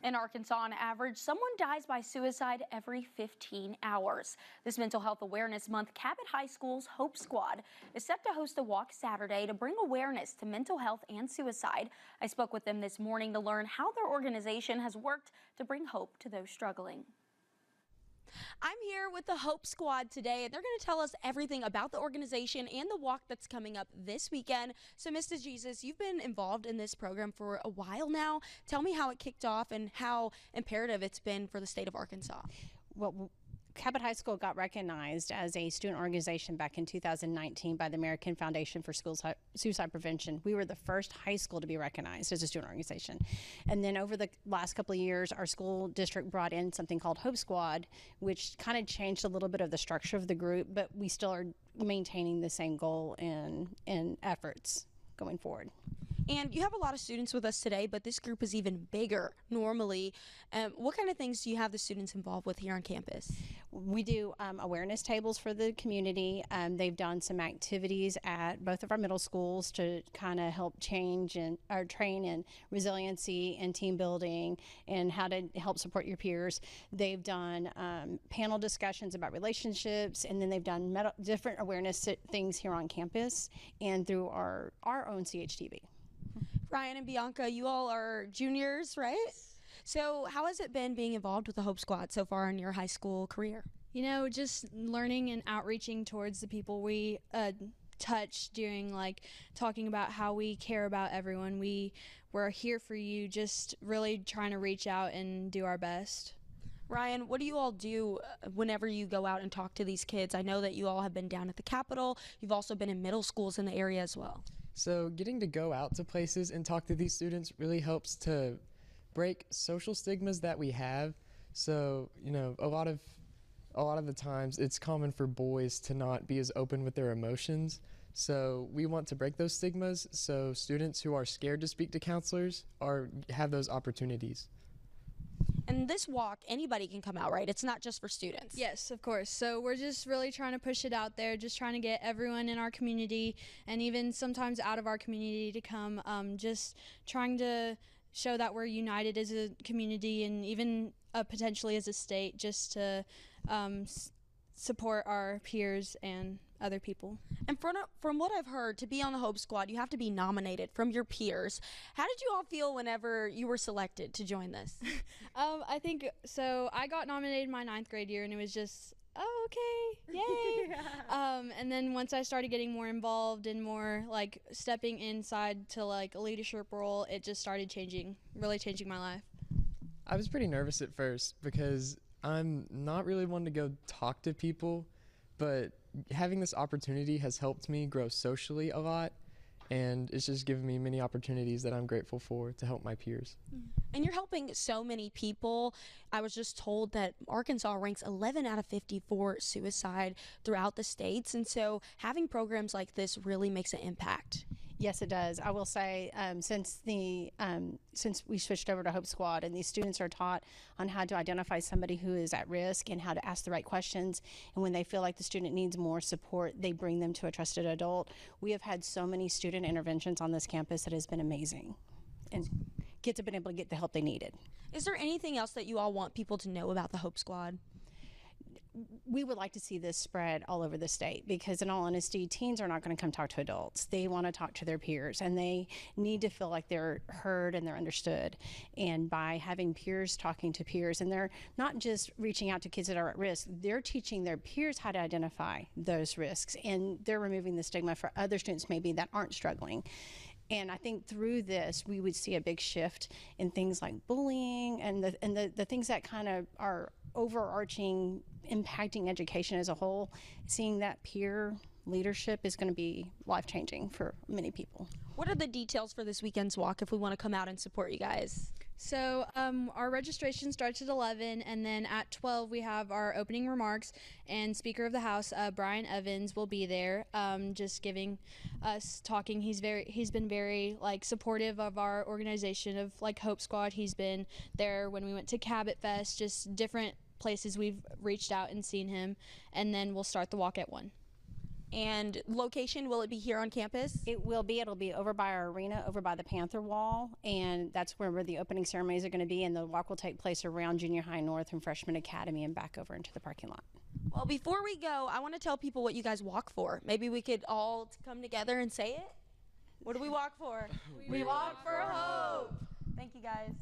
In Arkansas, on average, someone dies by suicide every 15 hours. This Mental Health Awareness Month, Cabot High School's Hope Squad is set to host a walk Saturday to bring awareness to mental health and suicide. I spoke with them this morning to learn how their organization has worked to bring hope to those struggling. I'm here with the Hope Squad today, and they're going to tell us everything about the organization and the walk that's coming up this weekend. So, Mr. Jesus, you've been involved in this program for a while now. Tell me how it kicked off and how imperative it's been for the state of Arkansas. Well, Cabot High School got recognized as a student organization back in 2019 by the American Foundation for Suicide Prevention. We were the first high school to be recognized as a student organization. And then over the last couple of years, our school district brought in something called Hope Squad, which kind of changed a little bit of the structure of the group, but we still are maintaining the same goal and efforts going forward. And you have a lot of students with us today, but this group is even bigger normally. What kind of things do you have the students involved with here on campus? We do awareness tables for the community. They've done some activities at both of our middle schools to kind of help change and or train in resiliency and team building and how to help support your peers. They've done panel discussions about relationships, and then they've done different awareness things here on campus and through our own CHTV. Ryan and Bianca, you all are juniors, right? So how has it been being involved with the Hope Squad so far in your high school career? You know, just learning and outreaching towards the people we touch, doing like talking about how we care about everyone. We're here for you, just really trying to reach out and do our best. Ryan, what do you all do whenever you go out and talk to these kids? I know that you all have been down at the Capitol. You've also been in middle schools in the area as well. So getting to go out to places and talk to these students really helps to break social stigmas that we have. So, you know, a lot of the times it's common for boys to not be as open with their emotions. So we want to break those stigmas so students who are scared to speak to counselors have those opportunities. And this walk, anybody can come out, right? It's not just for students. Yes, of course. So we're just really trying to push it out there, just trying to get everyone in our community and even sometimes out of our community to come, just trying to show that we're united as a community and even potentially as a state, just to support our peers and other people. And from what I've heard, to be on the Hope Squad, you have to be nominated from your peers. How did you all feel whenever you were selected to join this? I think so. I got nominated my 9th grade year, and it was just, oh, okay, yay. Yeah. And then once I started getting more involved and more like stepping inside to like a leadership role, it just started really changing my life. I was pretty nervous at first because I'm not really one to go talk to people, but having this opportunity has helped me grow socially a lot, and it's just given me many opportunities that I'm grateful for to help my peers. And you're helping so many people. I was just told that Arkansas ranks 11 out of 50 for suicide throughout the states, and so having programs like this really makes an impact. Yes, it does. I will say since we switched over to Hope Squad and these students are taught on how to identify somebody who is at risk and how to ask the right questions, and when they feel like the student needs more support, they bring them to a trusted adult. We have had so many student interventions on this campus that has been amazing, and kids have been able to get the help they needed. Is there anything else that you all want people to know about the Hope Squad? We would like to see this spread all over the state because, in all honesty, teens are not going to come talk to adults. They want to talk to their peers, and they need to feel like they're heard and they're understood. And by having peers talking to peers, and they're not just reaching out to kids that are at risk, they're teaching their peers how to identify those risks, and they're removing the stigma for other students maybe that aren't struggling. And I think through this, we would see a big shift in things like bullying and the things that kind of are overarching, impacting education as a whole. Seeing that peer leadership is going to be life-changing for many people. What are the details for this weekend's walk if we want to come out and support you guys? So our registration starts at 11, and then at 12 we have our opening remarks, and Speaker of the House Brian Evans will be there, just giving us talking. He's been very like supportive of our organization of like Hope Squad. He's been there when we went to Cabot Fest, just different places we've reached out and seen him, and then we'll start the walk at 1. And location, will it be here on campus? It will be. It'll be over by our arena, over by the Panther Wall, and that's where the opening ceremonies are going to be, and the walk will take place around Junior High North and Freshman Academy and back over into the parking lot. Well, before we go, I want to tell people what you guys walk for. Maybe we could all come together and say it. What do we walk for? We walk for hope. Thank you, guys.